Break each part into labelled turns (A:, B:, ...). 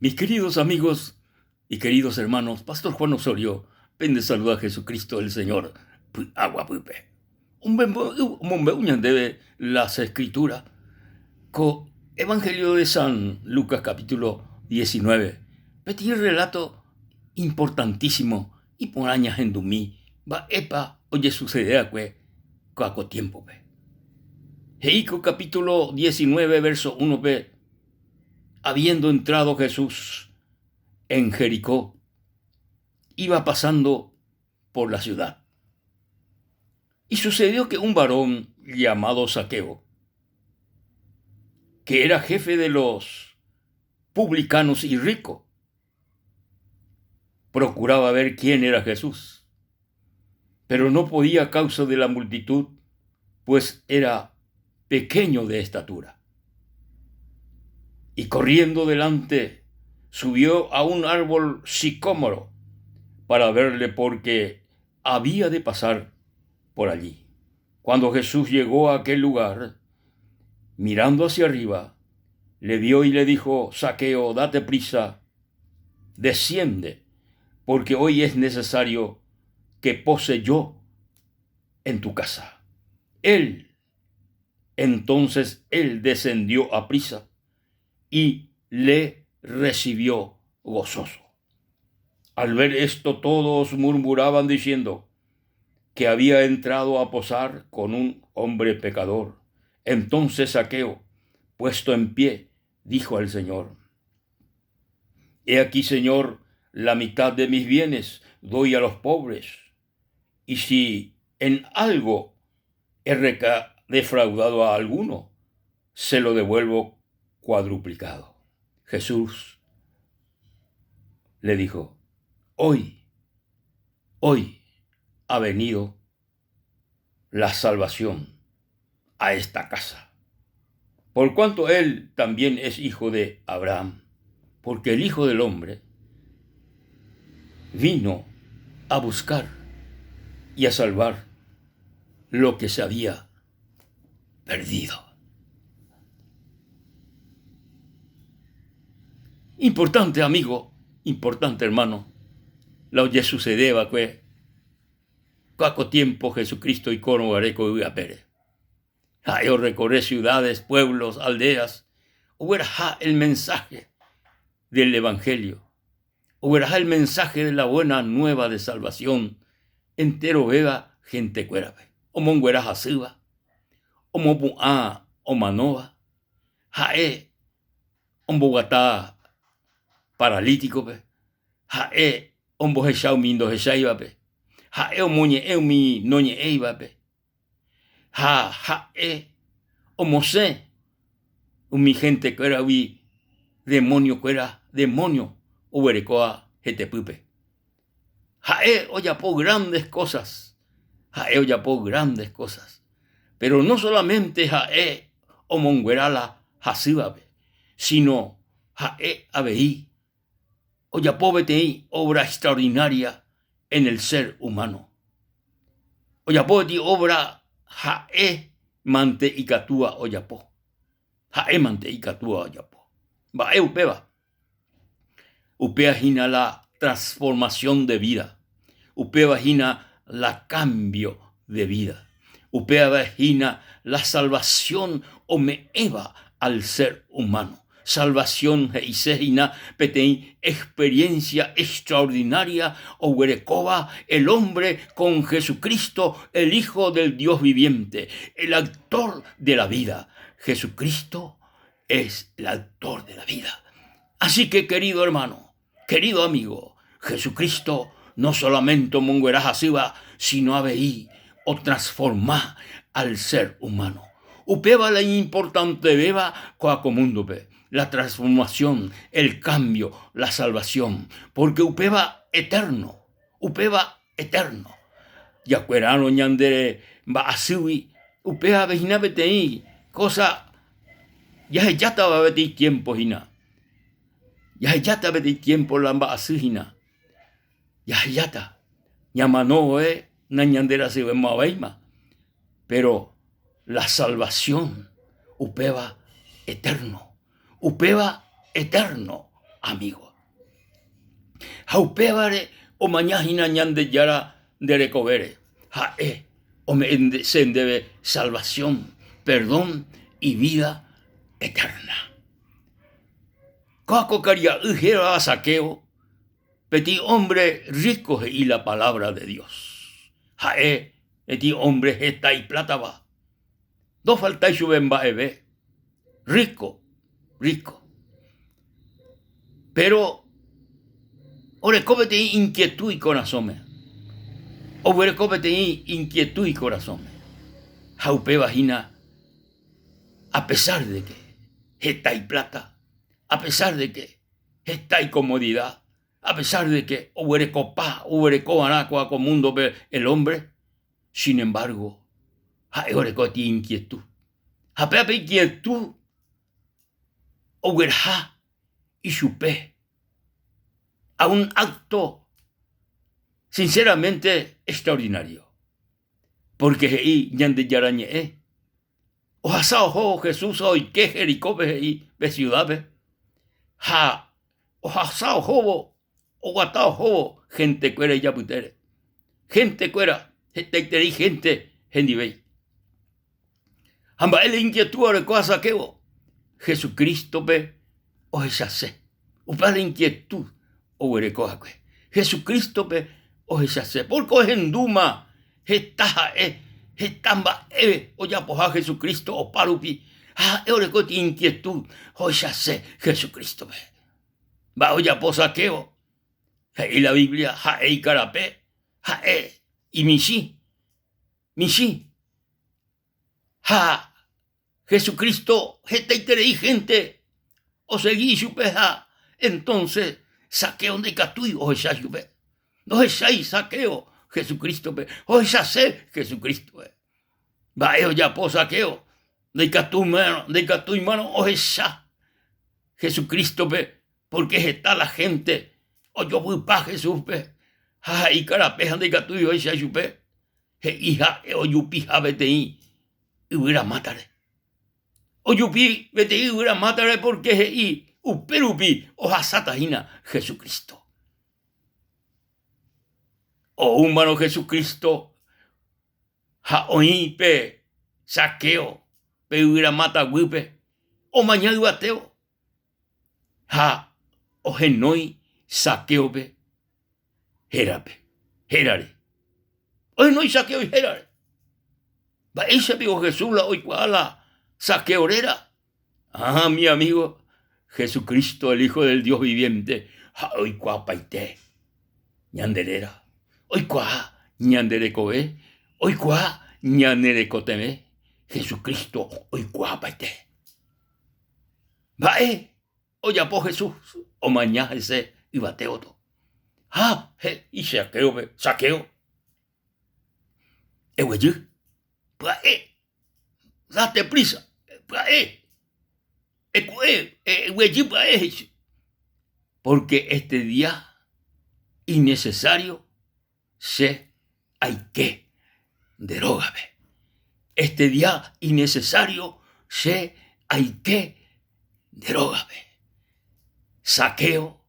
A: Mis queridos amigos y queridos hermanos, Pastor Juan Osorio, pende saluda a Jesucristo el Señor. Agua pupe. Un buen debe las escrituras. Co Evangelio de San Lucas capítulo 19. Petit relato importantísimo y por años en dumí. Va epa oye sucede a coaco tiempo pe. Heico capítulo 19 verso 1 p. Habiendo entrado Jesús en Jericó, iba pasando por la ciudad. Y sucedió que un varón llamado Zaqueo, que era jefe de los publicanos y rico, procuraba ver quién era Jesús, pero no podía a causa de la multitud, pues era pequeño de estatura. Y corriendo delante, subió a un árbol sicómoro para verle, porque había de pasar por allí. Cuando Jesús llegó a aquel lugar, mirando hacia arriba, le vio y le dijo: Zaqueo, date prisa, desciende, porque hoy es necesario que pose yo en tu casa. Entonces él descendió a prisa y le recibió gozoso. Al ver esto, todos murmuraban diciendo que había entrado a posar con un hombre pecador. Entonces Zaqueo, puesto en pie, dijo al Señor: He aquí, Señor, la mitad de mis bienes doy a los pobres, y si en algo he defraudado a alguno, se lo devuelvo cuadruplicado. Jesús le dijo: Hoy ha venido la salvación a esta casa, por cuanto él también es hijo de Abraham, porque el Hijo del Hombre vino a buscar y a salvar lo que se había perdido. Importante amigo, importante hermano, lo que sucedeba que cuaco tiempo Jesucristo y cono gareco y apere. Yo recorré ciudades, pueblos, aldeas, hubiera el mensaje del Evangelio, hubiera el mensaje de la buena nueva de salvación, entero vega gente cuerabe, o monguera jasiva, o mopuá, o manoa, jae, o bogotá paralítico, jae, o bojechao mindo jechaiba, jae, o moñe mi noñe eiba, jae, o mosé, mi gente cuera vi demonio cuera demonio, uberecoa jetepupe. Jae oyapó grandes cosas, jae oyapó grandes cosas, pero no solamente jae o monguerala jasibabe, sino jae abeí, oyapó betei obra extraordinaria en el ser humano. Oyapó betei obra jae mante icatúa oyapó, jae mante icatúa oyapó. Bae upeba. Upea gina la transformación de vida. Upea gina la cambio de vida. Upea gina la salvación o me eva al ser humano. Salvación heisegina petei experiencia extraordinaria o huerecoba el hombre con Jesucristo, el Hijo del Dios viviente, el autor de la vida. Jesucristo es el autor de la vida. Así que, querido hermano, querido amigo, Jesucristo no solamente monguerá asiva, sino abeí o transforma al ser humano. Upeba la importante beba coacomundo pe, la transformación, el cambio, la salvación, porque upeba eterno, yacuerano ñandere ba asiwi, upeba vejina betei, cosa ya estaba betei tiempo hina. Yahayata beti tiempo lamba asihina. Yahayata. Yamanoe nañandera se ve mabaima. Pero la salvación upeba eterno. Upeba eterno. amigo. Haupevare o mañana ñande yara de recobere. Jae o me se debe salvación, perdón y vida eterna. Coaco caria ujera a Saqueo, petit hombre rico y la palabra de Dios. Jae, petit hombre gesta y plata va. No falta y subemba ebe. Rico. Pero, orecóbete inquietud y corazón. Orecóbete inquietud y corazón. Jaupe vagina, a pesar de que gesta y plata, a pesar de que gesta y comodidad, a pesar de que orecopá, orecobanacua con mundo el hombre, sin embargo, orecóbete inquietud. Japeape inquietud, overja y chupé a un acto sinceramente extraordinario. Porque ahí ñande yarañe o hasao ho Jesús hoy que Jericó y de ciudades ha o hasao ho o guatao ho gente cuera ya putere gente cuera gente gendibey amba el inquietud de cosa que Jesucristo ve o esa se upa la inquietud o recoja Jesucristo ve o esa se porque es en duma está estamba o ya poja Jesucristo o parupi eureko ti inquietud o esa se Jesucristo ve va o ya posaqueo y la Biblia y carapé y mishi Jesucristo gente o seguí chupeja, entonces Saqueo de Catuy o esa chupe. No es ahí Saqueo, Jesucristo pe, o esa se Jesucristo pe. Va ya po Saqueo, de Catuy mano, o esa Jesucristo pe, porque está la gente, o yo voy pa Jesús pe, y carapeja de Catuy o esa chupe, hija o yupi betei, y hubiera matare. O yupi betei hubiera matare porque uperupi o hasatajina Jesucristo. O humano Jesucristo oípe Saqueo pe hubiera mata wipe o mañana bateo o genoi Saqueo pe herare o genoi Saqueo y herare va ese amigo Jesús la hoy cuala saqueorera. Mi amigo Jesucristo, el Hijo del Dios viviente, hoy cuapaite, ñanderera, hoy cua ñanderecoe, hoy cua ñanerecoteme, Jesucristo, hoy cuapaite. Vae, hoy apo Jesús, o mañana ese y bateoto. Y saqueo. Ehueyú, vae, date prisa, vae. Porque este día innecesario hay que derógame. Este día innecesario hay que derógame. Saqueo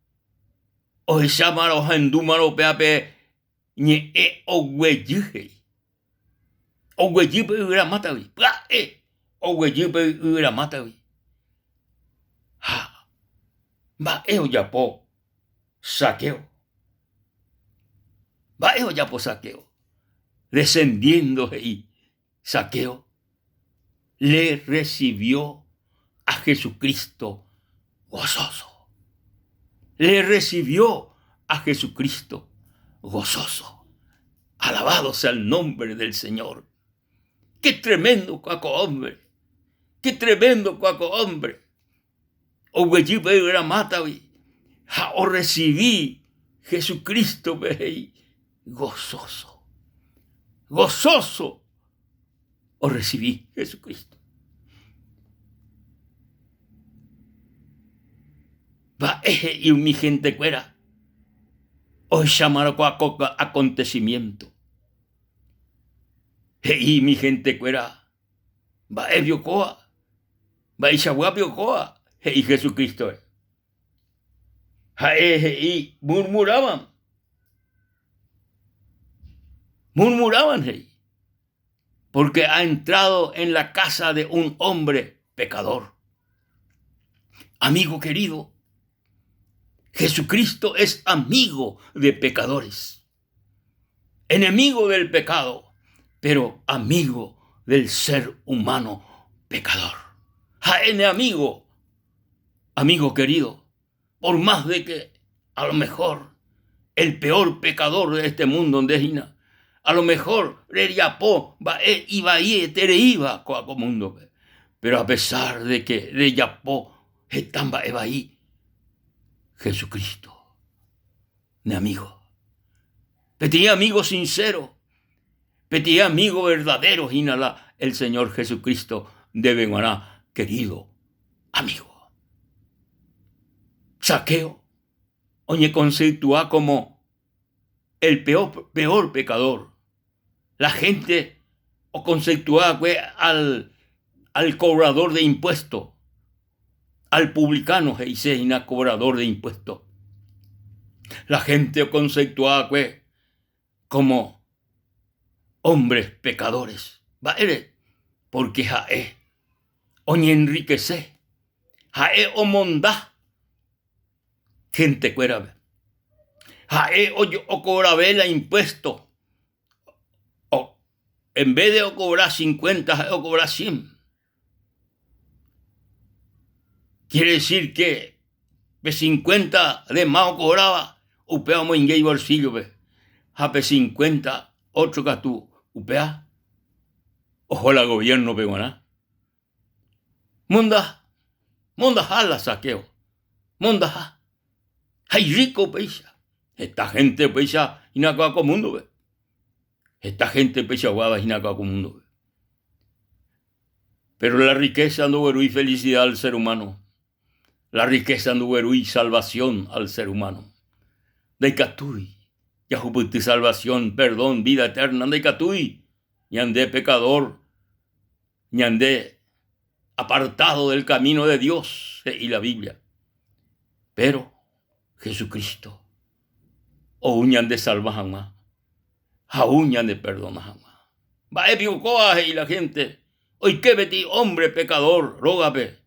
A: o llamaro hendúmaro peape ñe o hueyuje o hueyupe hubiera matavi o hueyupe hubiera matavi. Va ya po Saqueo. Va ya po Saqueo. Descendiendo ahí, Saqueo le recibió a Jesucristo gozoso. Le recibió a Jesucristo gozoso. Alabado sea el nombre del Señor. Qué tremendo cuaco hombre. Qué tremendo cuaco hombre. O recibí Jesucristo gozoso. Gozoso. O recibí Jesucristo. Va y mi gente cuera. O llamaron acontecimiento. Y mi gente cuera. Va eviocoa. Va y Jesucristo. y murmuraban, hey, porque ha entrado en la casa de un hombre pecador. Amigo querido, Jesucristo es amigo de pecadores, enemigo del pecado, pero amigo del ser humano pecador. Amigo querido, por más de que a lo mejor el peor pecador de este mundo donde hina, a lo mejor reyapó iba tereiva coaco mundo, pero a pesar de que reyapó estamba ahí, Jesucristo, mi amigo, petí amigo sincero, petí amigo verdadero, inala el Señor Jesucristo de Benguaná, querido amigo. Zaqueo, oye conceptúa como el peor pecador. La gente o conceptúa al cobrador de impuestos, al publicano Heiseina, cobrador de impuestos. La gente o conceptúa como hombres pecadores. Porque jae, oñe enriquece, jae o mondá, gente cuera. Jae o cobrabela impuestos. O en vez de cobrar 50, jae o cobrar 100. Quiere decir que de 50 de más cobraba, upeamos en gay bolsillo, jape 50, otro que tú, upea, ojo la gobierno peguaná. Monda jala Zaqueo, monda ja. Hay rico peisa. Esta gente peisa inacaco mundo, ve. Esta gente peisa guava inacaco mundo, ve. Pero la riqueza no verú y felicidad al ser humano. La riqueza no verú y salvación al ser humano. De catui, ya juputi salvación, perdón, vida eterna, de catui, ñandé pecador, ñandé apartado del camino de Dios y la Biblia. Pero Jesucristo, o uñan de salva jamás, a uñan de perdona jamás. Va épico coaje y la gente, hoy que betí hombre pecador, rógape,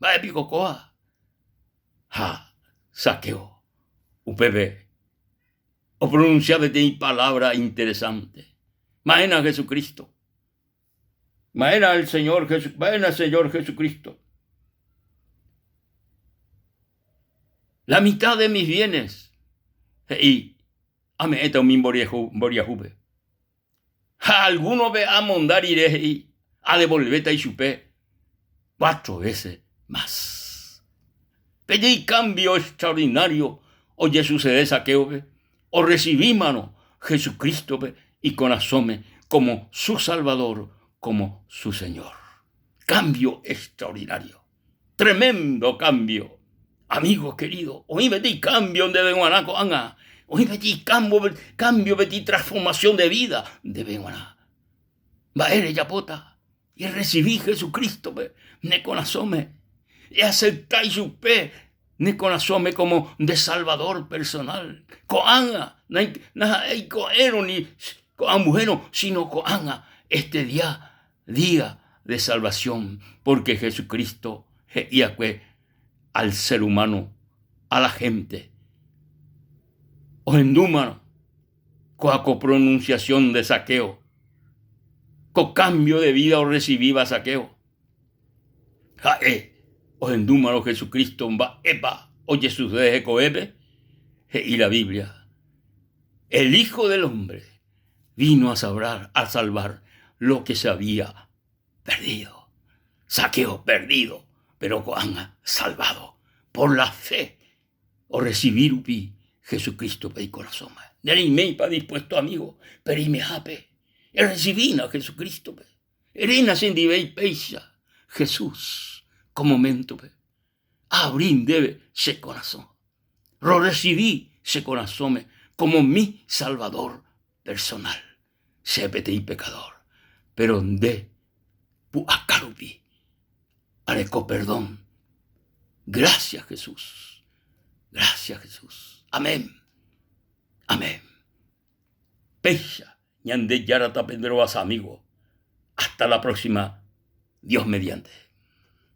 A: va épico coaje. Ja, Zaqueo, upebe, o pronunciabe de palabra interesante. Maena Jesucristo, maena el Señor Jesucristo. La mitad de mis bienes, y ame eta un boriajube. Ja, alguno ve a mondar iré y a devolveta y chupé 4 veces más. Pedí cambio extraordinario, oye sucede Zaqueo, o recibí mano Jesucristo y con asome como su Salvador, como su Señor. Cambio extraordinario, tremendo cambio. Amigo querido, hoy metí cambio de Benguanaco, anga. Hoy metí cambio, metí transformación de vida de Benguaná. Baere yapota, y recibí Jesucristo, ne con asome. Y aceptáis su pe, ne con asome como de salvador personal. Coanga, no hay coero ni coamujeno, sino coanga, este día de salvación, porque Jesucristo Yahweh al ser humano, a la gente, o endúmano, con pronunciación de Zaqueo, con cambio de vida o recibida Zaqueo. Jae, o endúmano Jesucristo, va epa, o Jesús de Coebe, y la Biblia. El Hijo del Hombre vino a salvar lo que se había perdido. Zaqueo perdido, pero Juan salvado por la fe o recibir upi Jesucristo pe corazón. Neri me pa dispuesto amigo, pero y me hape. Recibina Jesucristo pe. Erena sendibei peisa Jesús como momento pe. Abrin debe se corazón. Lo recibí se corazón como mi salvador personal. Sépete y pecador, pero de pu acarupi. Areco perdón. Gracias, Jesús. Gracias, Jesús. Amén. Amén. Pecha, ñande yarata pendero amigo. Hasta la próxima. Dios mediante.